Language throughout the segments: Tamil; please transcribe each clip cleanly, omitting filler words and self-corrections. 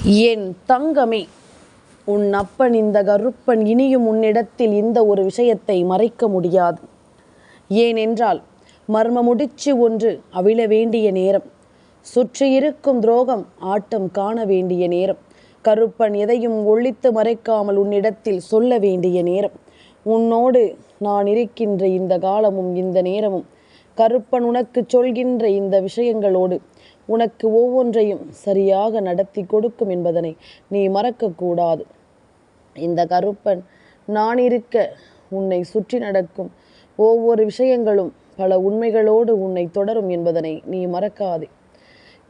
என் தங்கமே, உன் அப்பன் இந்த கருப்பன் இனியும் உன்னிடத்தில் இந்த ஒரு விஷயத்தை மறைக்க முடியாது. ஏனென்றால் மர்ம முடிச்சு ஒன்று அவிழ வேண்டிய நேரம், சுற்றியிருக்கும் துரோகம் ஆட்டம் காண வேண்டிய நேரம், கருப்பன் எதையும் ஒழித்து மறைக்காமல் உன்னிடத்தில் சொல்ல வேண்டிய நேரம், உன்னோடு நான் இருக்கின்ற இந்த காலமும் இந்த நேரமும், கருப்பன் உனக்கு சொல்கின்ற இந்த விஷயங்களோடு உனக்கு ஒவ்வொன்றையும் சரியாக நடத்தி கொடுக்கும் என்பதனை நீ மறக்கக்கூடாது. இந்த கருப்பன் நான் இருக்க உன்னை சுற்றி நடக்கும் ஒவ்வொரு விஷயங்களும் பல உண்மைகளோடு உன்னை தொடரும் என்பதனை நீ மறக்காதே.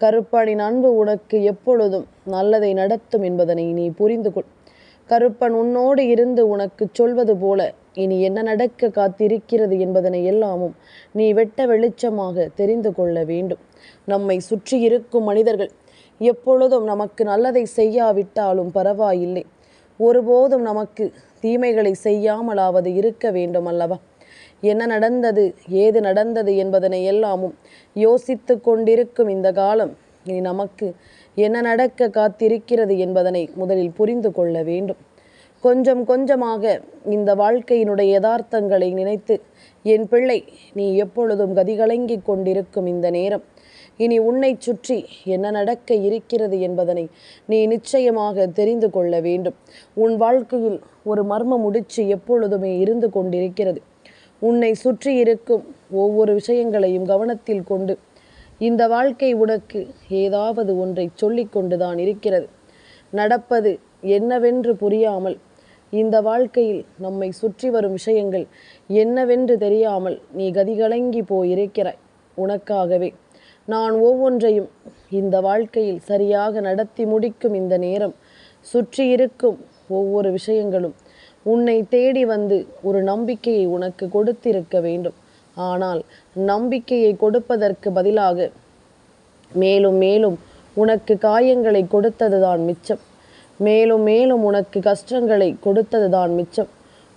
கருப்பனின் அன்பு உனக்கு எப்பொழுதும் நல்லதை நடத்தும் என்பதனை நீ புரிந்து கொள். கருப்பன் உன்னோடு இருந்து உனக்கு சொல்வது போல இனி என்ன நடக்க காத்திருக்கிறது என்பதனை எல்லாமும் நீ வெட்ட வெளிச்சமாக தெரிந்து கொள்ள வேண்டும். நம்மை சுற்றி இருக்கும் மனிதர்கள் எப்பொழுதும் நமக்கு நல்லதை செய்யாவிட்டாலும் பரவாயில்லை, ஒருபோதும் நமக்கு தீமைகளை செய்யாமலாவது இருக்க வேண்டும் அல்லவா? என்ன நடந்தது, ஏது நடந்தது என்பதனை எல்லாமும் யோசித்து கொண்டிருக்கும் இந்த காலம் இனி நமக்கு என்ன நடக்க காத்திருக்கிறது என்பதனை முதலில் புரிந்து கொள்ள வேண்டும். கொஞ்சம் கொஞ்சமாக இந்த வாழ்க்கையினுடைய யதார்த்தங்களை நினைத்து என் பிள்ளை, நீ எப்பொழுதும் கதிகலங்கி கொண்டிருக்கும் இந்த நேரம் இனி உன்னை சுற்றி என்ன நடக்க இருக்கிறது என்பதனை நீ நிச்சயமாக தெரிந்து கொள்ள வேண்டும். உன் வாழ்க்கையில் ஒரு மர்ம முடிச்சு எப்பொழுதுமே இருந்து கொண்டிருக்கிறது. உன்னை சுற்றி இருக்கும் ஒவ்வொரு விஷயங்களையும் கவனத்தில் கொண்டு இந்த வாழ்க்கை உனக்கு ஏதாவது ஒன்றை சொல்லி கொண்டுதான் இருக்கிறது. நடப்பது என்னவென்று புரியாமல், இந்த வாழ்க்கையில் நம்மை சுற்றி வரும் விஷயங்கள் என்னவென்று தெரியாமல் நீ கதிகலங்கி போயிருக்கிறாய். உனக்காகவே நான் ஒவ்வொன்றையும் இந்த வாழ்க்கையில் சரியாக நடத்தி முடிக்கும் இந்த நேரம், சுற்றி இருக்கும் ஒவ்வொரு விஷயங்களும் உன்னை தேடி வந்து ஒரு நம்பிக்கையை உனக்கு கொடுத்திருக்க வேண்டும். ஆனால் நம்பிக்கையை கொடுப்பதற்கு பதிலாக மேலும் மேலும் உனக்கு காயங்களை கொடுத்ததுதான் மிச்சம். மேலும் மேலும் உனக்கு கஷ்டங்களை கொடுத்ததுதான் மிச்சம்.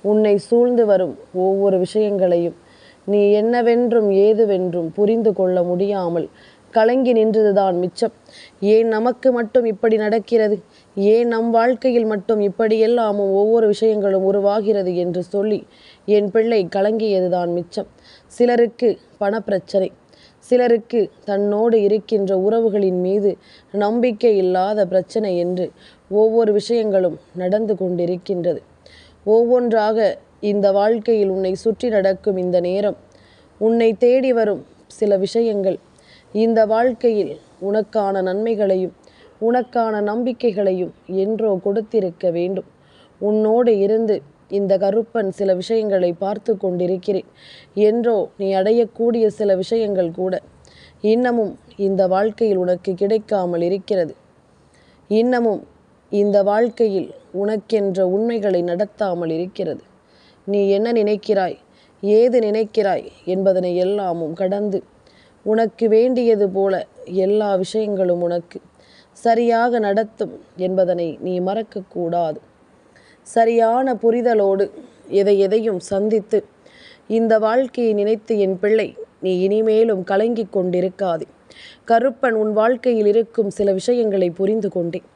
உன்னை சூழ்ந்து வரும் ஒவ்வொரு விஷயங்களையும் நீ என்னவென்றும் ஏதுவென்றும் புரிந்து கொள்ள முடியாமல் கலங்கி நின்றதுதான் மிச்சம். ஏன் நமக்கு மட்டும் இப்படி நடக்கிறது, ஏன் நம் வாழ்க்கையில் மட்டும் இப்படியெல்லாமும் ஒவ்வொரு விஷயங்களும் உருவாகிறது என்று சொல்லி என் பிள்ளை கலங்கியதுதான் மிச்சம். சிலருக்கு பணப்பிரச்சனை, சிலருக்கு தன்னோடு இருக்கின்ற உறவுகளின் மீது நம்பிக்கை இல்லாத பிரச்சனை என்று ஒவ்வொரு விஷயங்களும் நடந்து கொண்டிருக்கின்றது. ஒவ்வொன்றாக இந்த வாழ்க்கையில் உன்னை சுற்றி நடக்கும் இந்த நேரம், உன்னை தேடி வரும் சில விஷயங்கள் இந்த வாழ்க்கையில் உனக்கான நன்மைகளையும் உனக்கான நம்பிக்கைகளையும் என்றோ கொடுத்திருக்க வேண்டும். உன்னோடு இருந்து இந்த கருப்பன் சில விஷயங்களை பார்த்து கொண்டிருக்கிறேன் என்றோ நீ அடையக்கூடிய சில விஷயங்கள் கூட இன்னமும் இந்த வாழ்க்கையில் உனக்கு கிடைக்காமல் இருக்கிறது. இன்னமும் இந்த வாழ்க்கையில் உனக்கென்ற உண்மைகளை நடத்தாமல் இருக்கிறது. நீ என்ன நினைக்கிறாய், ஏது நினைக்கிறாய் என்பதனை எல்லாமும் கடந்து உனக்கு வேண்டியது போல எல்லா விஷயங்களும் உனக்கு சரியாக நடத்தும் என்பதனை நீ மறக்கக்கூடாது. சரியான புரிதலோடு எதையும் சந்தித்து இந்த வாழ்க்கையை நினைத்து என் பிள்ளை, நீ இனிமேலும் கலங்கி கொண்டிருக்காதே. கருப்பன் உன் வாழ்க்கையில் இருக்கும் சில விஷயங்களை புரிந்து கொண்டேன்.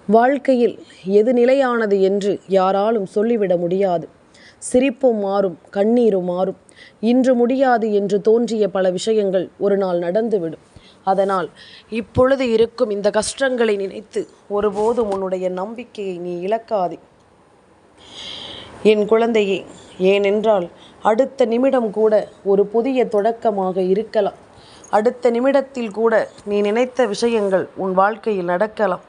வாழ்க்கையில் எது நிலையானது என்று யாராலும் சொல்லிவிட முடியாது. சிரிப்பும் மாறும், கண்ணீரும் மாறும். இன்று முடியாது என்று தோன்றிய பல விஷயங்கள் ஒரு நாள் நடந்துவிடும். அதனால் இப்பொழுது இருக்கும் இந்த கஷ்டங்களை நினைத்து ஒருபோதும் உன்னுடைய நம்பிக்கையை நீ இழக்காதே என் குழந்தையே. ஏனென்றால் அடுத்த நிமிடம் கூட ஒரு புதிய தொடக்கமாக இருக்கலாம். அடுத்த நிமிடத்தில் கூட நீ நினைத்த விஷயங்கள் உன் வாழ்க்கையில் நடக்கலாம்.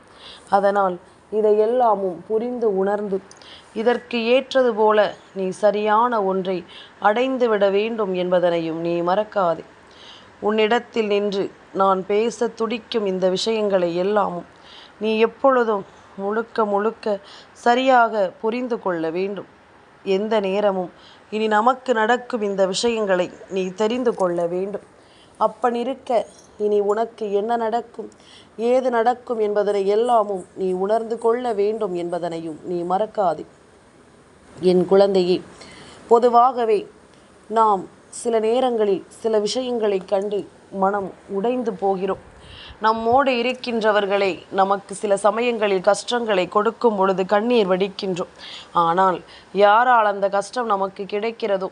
அதனால் இதையெல்லாமும் புரிந்து உணர்ந்து இதற்கு ஏற்றது போல நீ சரியான ஒன்றை அடைந்து விட வேண்டும் என்பதனையும் நீ மறக்காதே. உன்னிடத்தில் நின்று நான் பேச துடிக்கும் இந்த விஷயங்களை எல்லாமும் நீ எப்பொழுதும் முழுக்க முழுக்க சரியாக புரிந்து கொள்ள வேண்டும். எந்த நேரமும் இனி நமக்கு நடக்கும் இந்த விஷயங்களை நீ தெரிந்து கொள்ள வேண்டும். அப்பனிருக்க இனி உனக்கு என்ன நடக்கும், ஏது நடக்கும் என்பதனை எல்லாமும் நீ உணர்ந்து கொள்ள வேண்டும் என்பதனையும் நீ மறக்காதே என் குழந்தையே. பொதுவாகவே நாம் சில நேரங்களில் சில விஷயங்களை கண்டு மனம் உடைந்து போகிறோம். நம்மோடு இருக்கின்றவர்களே நமக்கு சில சமயங்களில் கஷ்டங்களை கொடுக்கும் பொழுது கண்ணீர் வடிக்கின்றோம். ஆனால் யாரால் அந்த கஷ்டம் நமக்கு கிடைக்கிறதோ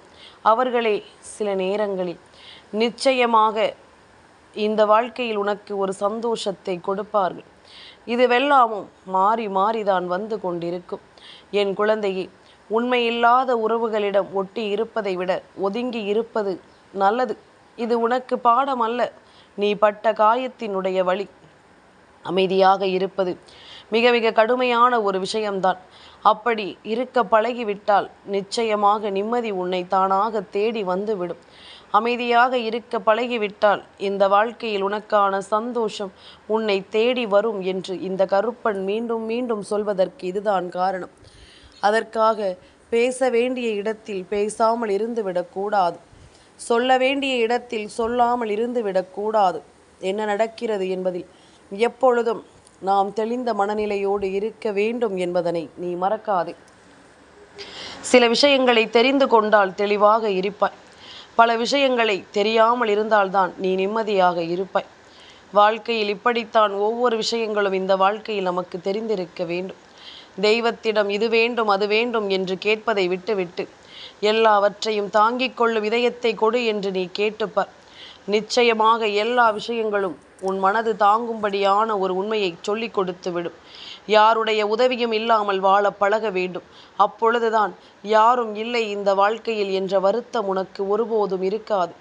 அவர்களே சில நேரங்களில் நிச்சயமாக இந்த வாழ்க்கையில் உனக்கு ஒரு சந்தோஷத்தை கொடுப்பார்கள். இதுவெல்லாமும் மாறி மாறிதான் வந்து கொண்டிருக்கும். என் குழந்தையே, உண்மையில்லாத உறவுகளிடம் ஒட்டி இருப்பதை விட ஒதுங்கி இருப்பது நல்லது. இது உனக்கு பாடம் அல்ல, நீ பட்ட காயத்தினுடைய வழி. அமைதியாக இருப்பது மிக மிக கடுமையான ஒரு விஷயம்தான். அப்படி இருக்க பழகிவிட்டால் நிச்சயமாக நிம்மதி உன்னை தானாக தேடி வந்துவிடும். அமைதியாக இருக்க பழகிவிட்டால் இந்த வாழ்க்கையில் உனக்கான சந்தோஷம் உன்னை தேடி வரும் என்று இந்த கருப்பன் மீண்டும் மீண்டும் சொல்வதற்கு இதுதான் காரணம். அதற்காக பேச வேண்டிய இடத்தில் பேசாமல் இருந்துவிடக்கூடாது. சொல்ல வேண்டிய இடத்தில் சொல்லாமல் இருந்துவிடக்கூடாது. என்ன நடக்கிறது என்பதில் எப்பொழுதும் நாம் தெளிந்த மனநிலையோடு இருக்க வேண்டும் என்பதனை நீ மறக்காதே. சில விஷயங்களை தெரிந்து கொண்டால் தெளிவாக இருப்பாய். பல விஷயங்களை தெரியாமல் இருந்தால்தான் நீ நிம்மதியாக இருப்பாய். வாழ்க்கையில் இப்படித்தான் ஒவ்வொரு விஷயங்களும் இந்த வாழ்க்கையில் நமக்கு தெரிந்திருக்க வேண்டும். தெய்வத்திடம் இது வேண்டும் அது வேண்டும் என்று கேட்பதை விட்டுவிட்டு எல்லாவற்றையும் தாங்கிக் கொள்ளும் இதயத்தை கொடு என்று நீ கேட்டுப்பார். நிச்சயமாக எல்லா விஷயங்களும் உன் மனது தாங்கும்படியான ஒரு உண்மையை சொல்லி கொடுத்து விடும். யாருடைய உதவியும் இல்லாமல் வாழ பழக வேண்டும். அப்பொழுதுதான் யாரும் இல்லை இந்த வாழ்க்கையில் என்ற வருத்தம் உனக்கு ஒருபோதும் இருக்காது.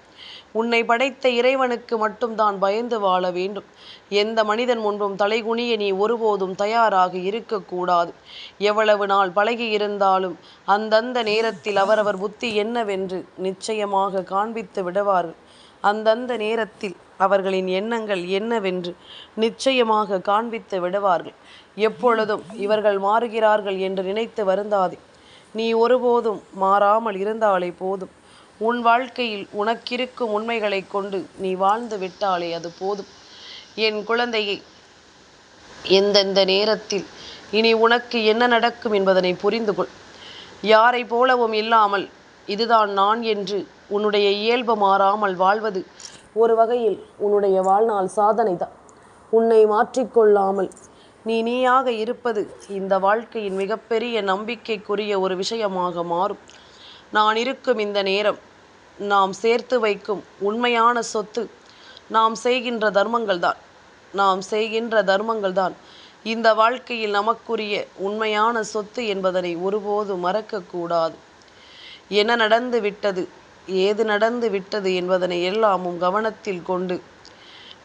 உன்னை படைத்த இறைவனுக்கு மட்டும்தான் பயந்து வாழ வேண்டும். எந்த மனிதன் முன்பும் தலைகுனிய நீ ஒருபோதும் தயாராக இருக்கக்கூடாது. எவ்வளவு நாள் பழகி இருந்தாலும் அந்தந்த நேரத்தில் அவரவர் புத்தி என்னவென்று நிச்சயமாக காண்பித்து விடுவார்கள். அந்தந்த நேரத்தில் அவர்களின் எண்ணங்கள் என்னவென்று நிச்சயமாக காண்பித்து விடுவார்கள். எப்பொழுதும் இவர்கள் மாறுகிறார்கள் என்று நினைத்து வருந்தாதே. நீ ஒருபோதும் மாறாமல் இருந்தாலே போதும். உன் வாழ்க்கையில் உனக்கிருக்கும் உண்மைகளை கொண்டு நீ வாழ்ந்து விட்டாலே அது போதும். என் குழந்தையை, எந்தெந்த நேரத்தில் இனி உனக்கு என்ன நடக்கும் என்பதனை புரிந்து கொள். யாரை போலவும் இல்லாமல் இதுதான் நான் என்று உன்னுடைய இயல்பு மாறாமல் வாழ்வது ஒரு வகையில் உன்னுடைய வாழ்நாள் சாதனை தான். உன்னை மாற்றிக்கொள்ளாமல் நீயாக இருப்பது இந்த வாழ்க்கையின் மிகப்பெரிய நம்பிக்கைக்குரிய ஒரு விஷயமாக மாறும். நான் இருக்கும் இந்த நேரம் நாம் சேர்த்து வைக்கும் உண்மையான சொத்து நாம் செய்கின்ற தர்மங்கள் தான் இந்த வாழ்க்கையில் நமக்குரிய உண்மையான சொத்து என்பதனை ஒருபோது மறக்கக்கூடாது. என்ன நடந்து விட்டது, ஏது நடந்து விட்டது என்பதனை எல்லாமும் கவனத்தில் கொண்டு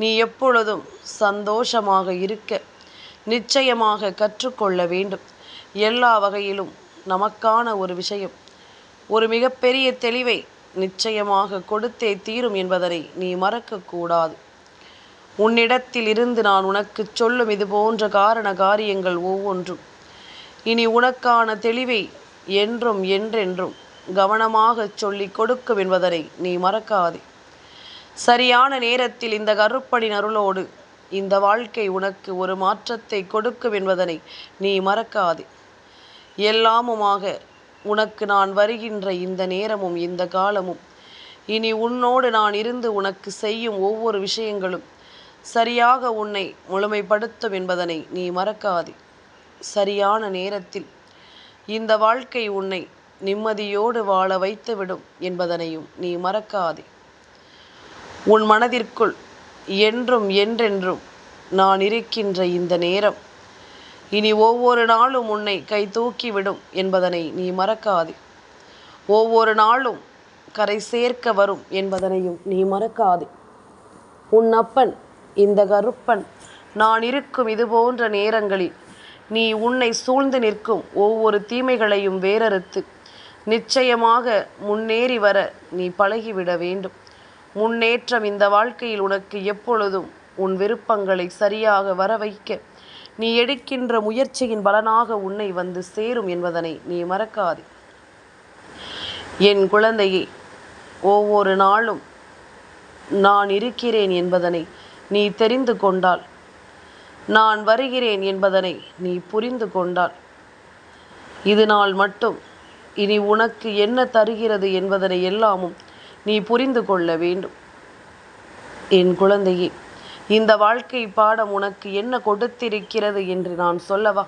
நீ எப்பொழுதும் சந்தோஷமாக இருக்க நிச்சயமாக கற்றுக்கொள்ள வேண்டும். எல்லா வகையிலும் நமக்கான ஒரு விஷயம் ஒரு மிகப்பெரிய தெளிவை நிச்சயமாக கொடுத்தே தீரும் என்பதனை நீ மறக்கக்கூடாது. உன்னிடத்தில் இருந்து நான் உனக்கு சொல்லும் இது போன்ற காரண காரியங்கள் ஒவ்வொன்றும் இனி உனக்கான தெளிவை என்றும் என்றென்றும் கவனமாக சொல்லி கொடுக்கும் என்பதனை நீ மறக்காதே. சரியான நேரத்தில் இந்த கருப்பனின் அருளோடு இந்த வாழ்க்கை உனக்கு ஒரு மாற்றத்தை கொடுக்கும் என்பதனை நீ மறக்காதே. எல்லாமுமாக உனக்கு நான் வருகின்ற இந்த நேரமும் இந்த காலமும் இனி உன்னோடு நான் இருந்து உனக்கு செய்யும் ஒவ்வொரு விஷயங்களும் சரியாக உன்னை முழுமைப்படுத்தும் என்பதனை நீ மறக்காதே. சரியான நேரத்தில் இந்த வாழ்க்கை உன்னை நிம்மதியோடு வாழ வைத்துவிடும் என்பதனையும் நீ மறக்காதே. உன் மனதிற்குள் என்றும் என்றென்றும் நான் இருக்கின்ற இந்த நேரம் இனி ஒவ்வொரு நாளும் உன்னை கை தூக்கிவிடும் என்பதனை நீ மறக்காதே. ஒவ்வொரு நாளும் கரை சேர்க்க வரும் என்பதனையும் நீ மறக்காதே. உன் அப்பன் இந்த கருப்பன் நான் இருக்கும் இது போன்ற நேரங்களில் நீ உன்னை சூழ்ந்து நிற்கும் ஒவ்வொரு தீமைகளையும் வேறறுத்து நிச்சயமாக முன்னேறி வர நீ பழகிவிட வேண்டும். முன்னேற்றம் இந்த வாழ்க்கையில் உனக்கு எப்பொழுதும் உன் விருப்பங்களை சரியாக வர வைக்க நீ எடுக்கின்ற முயற்சியின் பலனாக உன்னை வந்து சேரும் என்பதனை நீ மறக்காதே. என் குழந்தையே, ஒவ்வொரு நாளும் நான் இருக்கிறேன் என்பதனை நீ தெரிந்து கொண்டால், நான் வருகிறேன் என்பதனை நீ புரிந்து கொண்டால், இது நாள் மட்டும் இனி உனக்கு என்ன தருகிறது என்பதனை எல்லாமும் நீ புரிந்து கொள்ள வேண்டும். என் குழந்தையே, இந்த வாழ்க்கை பாடம் உனக்கு என்ன கொடுத்திருக்கிறது என்று நான் சொல்லவா?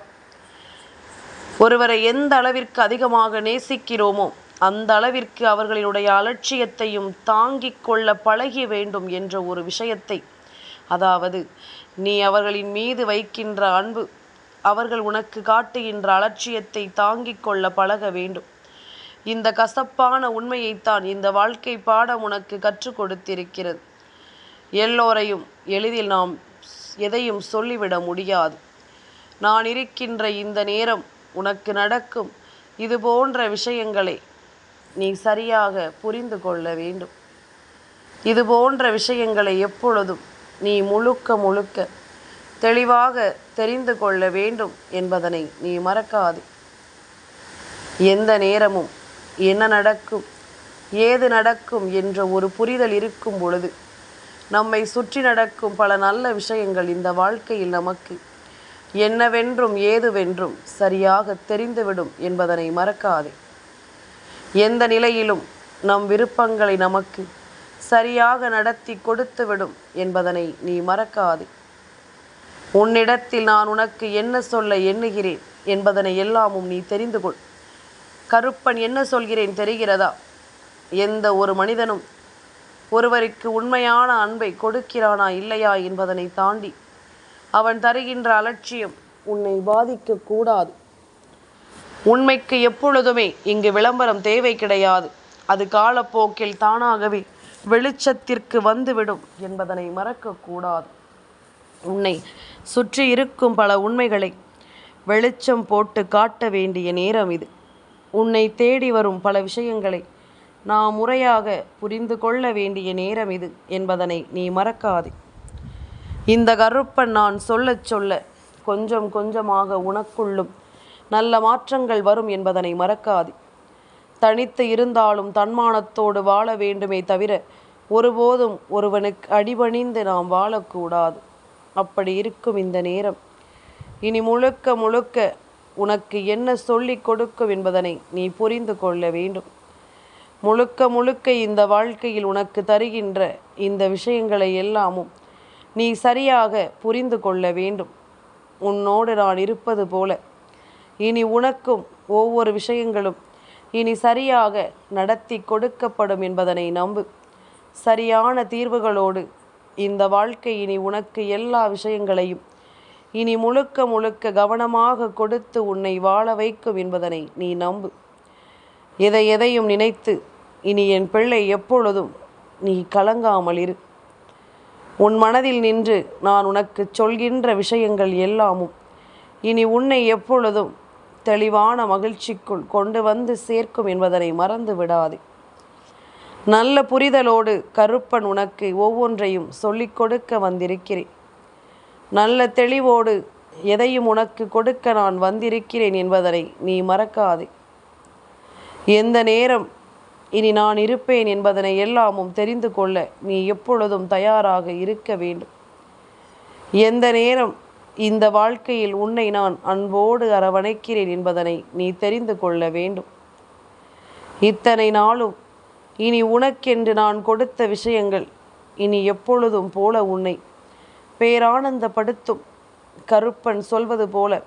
ஒருவரை எந்த அளவிற்கு அதிகமாக நேசிக்கிறோமோ அந்த அளவிற்கு அவர்களினுடைய அலட்சியத்தையும் தாங்கிக் கொள்ள பழகி வேண்டும் என்ற ஒரு விஷயத்தை, அதாவது நீ அவர்களின் மீது வைக்கின்ற அன்பு, அவர்கள் உனக்கு காட்டுகின்ற அலட்சியத்தை தாங்கிக் கொள்ள பழக வேண்டும். இந்த கசப்பான உண்மையைத்தான் இந்த வாழ்க்கை பாடம் உனக்கு கற்றுக் கொடுத்திருக்கிறது. எல்லோரையும் எளிதில் நாம் எதையும் சொல்லிவிட முடியாது. நான் இருக்கின்ற இந்த நேரம் உனக்கு நடக்கும் இது போன்ற விஷயங்களை நீ சரியாக புரிந்து கொள்ள வேண்டும். இது போன்ற விஷயங்களை எப்பொழுதும் நீ முழுக்க தெளிவாக தெரிந்து கொள்ள வேண்டும் என்பதனை நீ மறக்காதே. எந்த நேரமும் என்ன நடக்கும், ஏது நடக்கும் என்ற ஒரு புரிதல் இருக்கும் பொழுது நம்மை சுற்றி நடக்கும் பல நல்ல விஷயங்கள் இந்த வாழ்க்கையில் நமக்கு என்னவென்றும் ஏதுவென்றும் சரியாக தெரிந்துவிடும் என்பதனை மறக்காதே. எந்த நிலையிலும் நம் விருப்பங்களை நமக்கு சரியாக நடத்தி கொடுத்துவிடும் என்பதனை நீ மறக்காதே. உன்னிடத்தில் நான் உனக்கு என்ன சொல்ல எண்ணுகிறேன் என்பதனை எல்லாமும் நீ தெரிந்து கொள். கருப்பன் என்ன சொல்கிறேன் தெரிகிறதா? எந்த ஒரு மனிதனும் ஒருவருக்கு உண்மையான அன்பை கொடுக்கிறானா இல்லையா என்பதனை தாண்டி அவன் தருகின்ற அலட்சியம் உன்னை பாதிக்கக்கூடாது. உண்மைக்கு எப்பொழுதுமே இங்கு விளம்பரம் தேவை கிடையாது. அது காலப்போக்கில் தானாகவே வெளிச்சத்திற்கு வந்துவிடும் என்பதனை மறக்கக்கூடாது. உன்னை சுற்றி இருக்கும் பல உண்மைகளை வெளிச்சம் போட்டு காட்ட வேண்டிய நேரம் இது. உன்னை தேடி வரும் பல விஷயங்களை நாம் முறையாக புரிந்து கொள்ள வேண்டிய நேரம் இது என்பதனை நீ மறக்காதே. இந்த கருப்பன் நான் சொல்ல கொஞ்சம் கொஞ்சமாக உனக்குள்ளும் நல்ல மாற்றங்கள் வரும் என்பதனை மறக்காதே. தனித்து இருந்தாலும் தன்மானத்தோடு வாழ வேண்டுமே தவிர ஒருபோதும் ஒருவனுக்கு அடிபணிந்து நாம் வாழக்கூடாது. அப்படி இருக்கும் இந்த நேரம் இனி முழுக்க உனக்கு என்ன சொல்லிக் கொடுக்கும் என்பதனை நீ புரிந்து கொள்ள வேண்டும். முழுக்க இந்த வாழ்க்கையில் உனக்கு தருகின்ற இந்த விஷயங்களை எல்லாமும் நீ சரியாக புரிந்து கொள்ள வேண்டும். உன்னோடு நான் இருப்பது போல இனி உனக்கும் ஒவ்வொரு விஷயங்களும் இனி சரியாக நடத்தி கொடுக்கப்படும் என்பதனை நம்பு. சரியான தீர்வுகளோடு இந்த வாழ்க்கை இனி உனக்கு எல்லா விஷயங்களையும் இனி முழுக்க கவனமாக கொடுத்து உன்னை வாழ வைக்கும் என்பதனை நீ நம்பு. எதையும் நினைத்து இனி என் பிள்ளை எப்பொழுதும் நீ கலங்காமல் இரு. உன் மனதில் நின்று நான் உனக்கு சொல்கின்ற விஷயங்கள் எல்லாமும் இனி உன்னை எப்பொழுதும் தெளிவான மகிழ்ச்சிக்குள் கொண்டு வந்து சேர்க்கும் என்பதனை மறந்து விடாதே. நல்ல புரிதலோடு கருப்பன் உனக்கு ஒவ்வொன்றையும் சொல்லிக் கொடுக்க வந்திருக்கிறேன். நல்ல தெளிவோடு எதையும் உனக்கு கொடுக்க நான் வந்திருக்கிறேன் என்பதனை நீ மறக்காதே. எந்த நேரம் இனி நான் இருப்பேன் என்பதனை எல்லாமும் தெரிந்து கொள்ள நீ எப்பொழுதும் தயாராக இருக்க வேண்டும். எந்த நேரம் இந்த வாழ்க்கையில் உன்னை நான் அன்போடு அரவணைக்கிறேன் என்பதனை நீ தெரிந்து கொள்ள வேண்டும். இத்தனை நாளும் இனி உனக்கென்று நான் கொடுத்த விஷயங்கள் இனி எப்பொழுதும் போல உன்னை பேரானந்தப்படுத்தும். கருப்பன் சொல்வது போல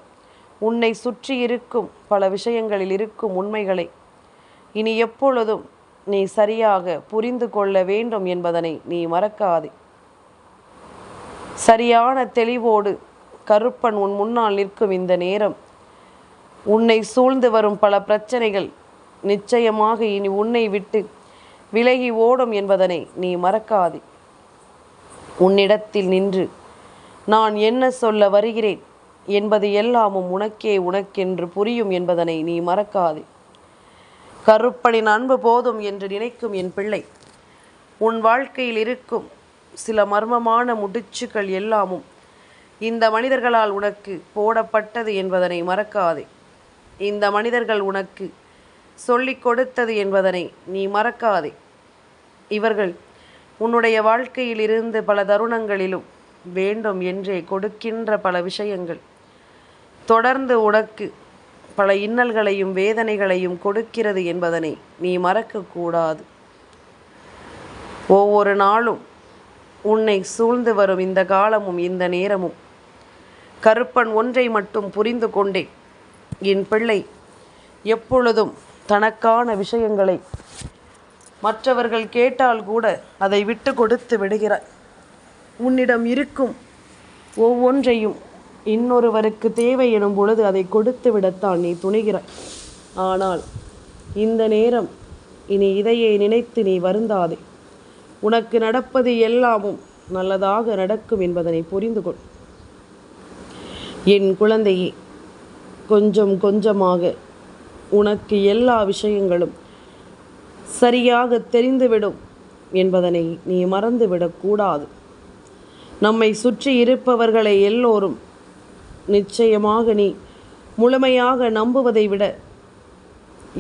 உன்னை சுற்றி இருக்கும் பல விஷயங்களில் இருக்கும் உண்மைகளை இனி எப்பொழுதும் நீ சரியாக புரிந்து கொள்ள வேண்டும் என்பதனை நீ மறக்காதே. சரியான தெளிவோடு கருப்பன் உன் முன்னால் நிற்கும் இந்த நேரம் உன்னை சூழ்ந்து வரும் பல பிரச்சனைகள் நிச்சயமாக இனி உன்னை விட்டு விலகி ஓடும் என்பதனை நீ மறக்காதே. உன்னிடத்தில் நின்று நான் என்ன சொல்ல வருகிறேன் என்பது எல்லாமும் உனக்கென்று புரியும் என்பதனை நீ மறக்காதே. கருப்பனின் அன்பு போதும் என்று நினைக்கும் என் பிள்ளை, உன் வாழ்க்கையில் இருக்கும் சில மர்மமான முடிச்சுக்கள் எல்லாமும் இந்த மனிதர்களால் உனக்கு போடப்பட்டது என்பதனை மறக்காதே. இந்த மனிதர்கள் உனக்கு சொல்லிக் கொடுத்தது என்பதனை நீ மறக்காதே. இவர்கள் உன்னுடைய வாழ்க்கையில் இருந்து பல தருணங்களிலும் வேண்டும் என்றே கொடுக்கின்ற பல விஷயங்கள் தொடர்ந்து உனக்கு பல இன்னல்களையும் வேதனைகளையும் கொடுக்கிறது என்பதனை நீ மறக்கக்கூடாது. ஒவ்வொரு நாளும் உன்னை சூழ்ந்து வரும் இந்த காலமும் இந்த நேரமும் கருப்பன் ஒன்றை மட்டும் புரிந்து கொண்டேன். என் பிள்ளை எப்பொழுதும் தனக்கான விஷயங்களை மற்றவர்கள் கேட்டால் கூட அதை விட்டு கொடுத்து விடுகிறாய். உன்னிடம் இருக்கும் ஒவ்வொன்றையும் இன்னொருவருக்கு தேவை எனும் பொழுது அதை கொடுத்து விடத்தான் நீ துணிகிறாய். ஆனால் இந்த நேரம் இனி இதையே நினைத்து நீ வருந்தாதே. உனக்கு நடப்பது எல்லாமும் நல்லதாக நடக்கும் என்பதனை புரிந்து கொள். என் குழந்தையே, கொஞ்சம் கொஞ்சமாக உனக்கு எல்லா விஷயங்களும் சரியாக தெரிந்துவிடும் என்பதனை நீ மறந்துவிடக்கூடாது. நம்மை சுற்றி இருப்பவர்களை எல்லோரும் நிச்சயமாக நீ முழுமையாக நம்புவதை விட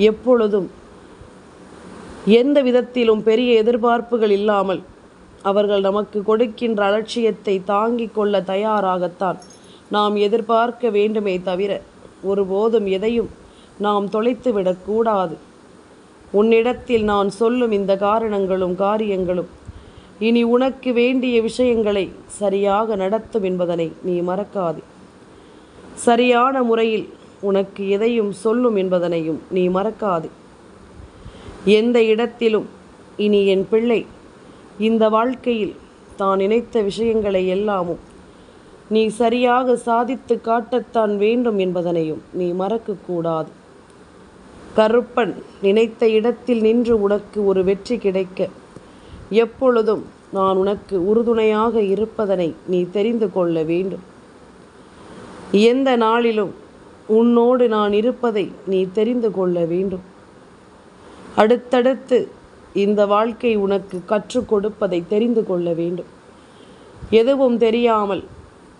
எப்பொழுதும் எந்த விதத்திலும் பெரிய எதிர்பார்ப்புகள் இல்லாமல் அவர்கள் நமக்கு கொடுக்கின்ற அலட்சியத்தை தாங்கிக் கொள்ள தயாராகத்தான் நாம் எதிர்பார்க்க வேண்டுமே தவிர ஒருபோதும் எதையும் நாம் தொலைத்து விடக்கூடாது. உன்னிடத்தில் நான் சொல்லும் இந்த காரணங்களும் காரியங்களும் இனி உனக்கு வேண்டிய விஷயங்களை சரியாக நடத்தும் என்பதனை நீ மறக்காதே. சரியான முறையில் உனக்கு எதையும் சொல்லும் என்பதனையும் நீ மறக்காதே. எந்த இடத்திலும் இனி என் பிள்ளை இந்த வாழ்க்கையில் தான் நினைத்த விஷயங்களை எல்லாமும் நீ சரியாக சாதித்து காட்டத்தான் வேண்டும் என்பதனையும் நீ மறக்கக்கூடாது. கருப்பன் நினைத்த இடத்தில் நின்று உனக்கு ஒரு வெற்றி கிடைக்க எப்பொழுதும் நான் உனக்கு உறுதுணையாக இருப்பதனை நீ தெரிந்து கொள்ள வேண்டும். எந்த நாளிலும் உன்னோடு நான் இருப்பதை நீ தெரிந்து கொள்ள வேண்டும். அடுத்தடுத்து இந்த வாழ்க்கை உனக்கு கற்றுக் கொடுப்பதை தெரிந்து கொள்ள வேண்டும். எதுவும் தெரியாமல்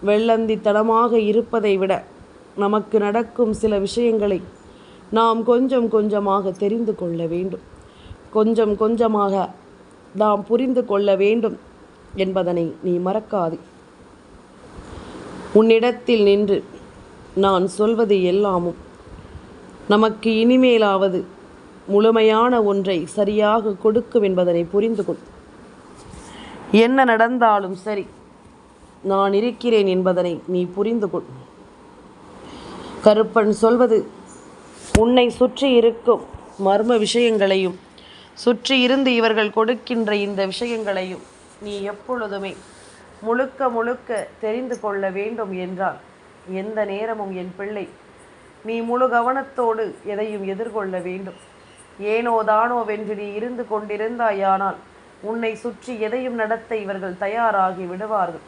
வெள்ளந்தித்தனமாக இருப்பதை விட நமக்கு நடக்கும் சில விஷயங்களை நாம் கொஞ்சம் கொஞ்சமாக தெரிந்து கொள்ள வேண்டும். கொஞ்சம் கொஞ்சமாக நாம் புரிந்து கொள்ள வேண்டும் என்பதனை நீ மறக்காதே. உன்னிடத்தில் நின்று நான் சொல்வது எல்லாமும் நமக்கு இனிமேலாவது முழுமையான ஒன்றை சரியாக கொடுக்கும் என்பதனை புரிந்து கொள். என்ன நடந்தாலும் சரி, நான் இருக்கிறேன் என்பதனை நீ புரிந்து கொள். கருப்பன் சொல்வது உன்னை சுற்றி இருக்கும் மர்ம விஷயங்களையும் சுற்றி இருந்து இவர்கள் கொடுக்கின்ற இந்த விஷயங்களையும் நீ எப்பொழுதுமே முழுக்க முழுக்க தெரிந்து கொள்ள வேண்டும் என்றால் எந்த நேரமும் என் பிள்ளை நீ முழு கவனத்தோடு எதையும் எதிர்கொள்ள வேண்டும். ஏனோ தானோ வென்று நீ இருந்து கொண்டிருந்தாயானால் உன்னை சுற்றி எதையும் நடத்த இவர்கள் தயாராகி விடுவார்கள்.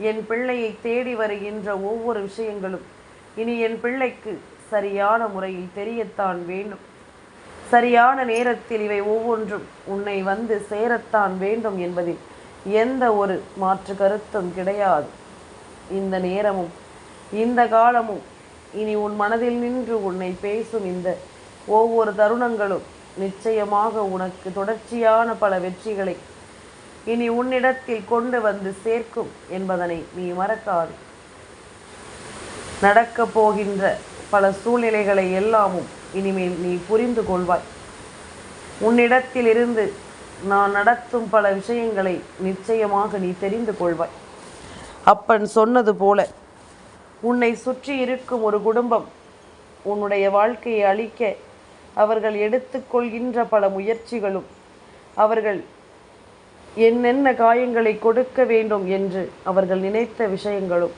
என் பிள்ளையை தேடி வருகின்ற ஒவ்வொரு விஷயங்களும் இனி என் பிள்ளைக்கு சரியான முறையில் தெரியத்தான் வேண்டும். சரியான நேரத்தில் இவை ஒவ்வொன்றும் உன்னை வந்து சேரத்தான் வேண்டும் என்பதில் எந்த ஒரு மாற்று கருத்தும் கிடையாது. இந்த நேரமும் இந்த காலமும் இனி உன் மனதில் நின்று உன்னை பேசும் இந்த ஒவ்வொரு தருணங்களும் நிச்சயமாக உனக்கு தொடர்ச்சியான பல வெற்றிகளை இனி உன்னிடத்தில் கொண்டு வந்து சேர்க்கும் என்பதனை நீ மறக்காது. நடக்கப் போகின்ற பல சூழ்நிலைகளை எல்லாமும் இனிமேல் நீ புரிந்து கொள்வாய். உன்னிடத்தில் இருந்து நான் நடத்தும் பல விஷயங்களை நிச்சயமாக நீ தெரிந்து கொள்வாய். அப்பன் சொன்னது போல உன்னை சுற்றி இருக்கும் ஒரு குடும்பம் உன்னுடைய வாழ்க்கையை அழிக்க அவர்கள் எடுத்துக்கொள்கின்ற பல முயற்சிகளும் அவர்கள் என்னென்ன காயங்களை கொடுக்க வேண்டும் என்று அவர்கள் நினைத்த விஷயங்களும்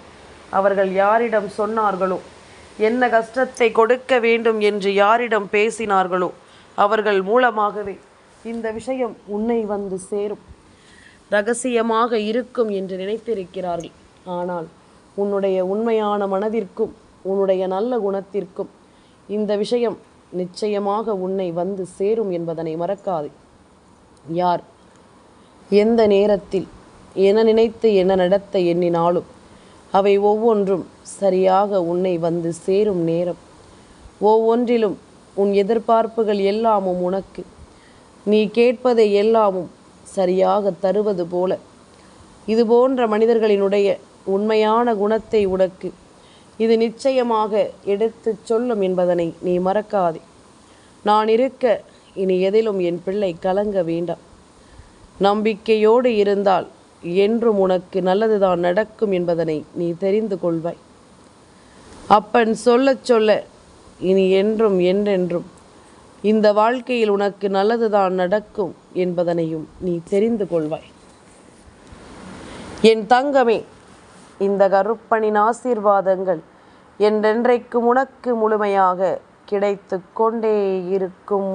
அவர்கள் யாரிடம் சொன்னார்களோ, என்ன கஷ்டத்தை கொடுக்க வேண்டும் என்று யாரிடம் பேசினார்களோ அவர்கள் மூலமாகவே இந்த விஷயம் உன்னை வந்து சேரும். இரகசியமாக இருக்கும் என்று நினைத்திருக்கிறார்கள். ஆனால் உன்னுடைய உண்மையான மனதிற்கும் உன்னுடைய நல்ல குணத்திற்கும் இந்த விஷயம் நிச்சயமாக உன்னை வந்து சேரும் என்பதனை மறக்காதே. யார் எந்த நேரத்தில் என நினைத்து என்ன நடத்த எண்ணினாலும் அவை ஒவ்வொன்றும் சரியாக உன்னை வந்து சேரும் நேரம். ஒவ்வொன்றிலும் உன் எதிர்பார்ப்புகள் எல்லாமும் உனக்கு நீ கேட்பதை எல்லாமும் சரியாக தருவது போல இது போன்ற மனிதர்களினுடைய உண்மையான குணத்தை உனக்கு இது நிச்சயமாக எடுத்து சொல்லும் என்பதனை நீ மறக்காதே. நான் இருக்க இனி எதிலும் என் பிள்ளை கலங்க வேண்டாம். நம்பிக்கையோடு இருந்தால் என்றும் உனக்கு நல்லதுதான் நடக்கும் என்பதனை நீ தெரிந்து கொள்வாய். அப்பன் சொல்லச் சொல்ல இனி என்றும் என்றென்றும் இந்த வாழ்க்கையில் உனக்கு நல்லதுதான் நடக்கும் என்பதனையும் நீ தெரிந்து கொள்வாய். என் தங்கமே, இந்த கருப்பனின் ஆசீர்வாதங்கள் என்றென்றைக்கும் உனக்கு முழுமையாக கிடைத்து கொண்டே இருக்கும்.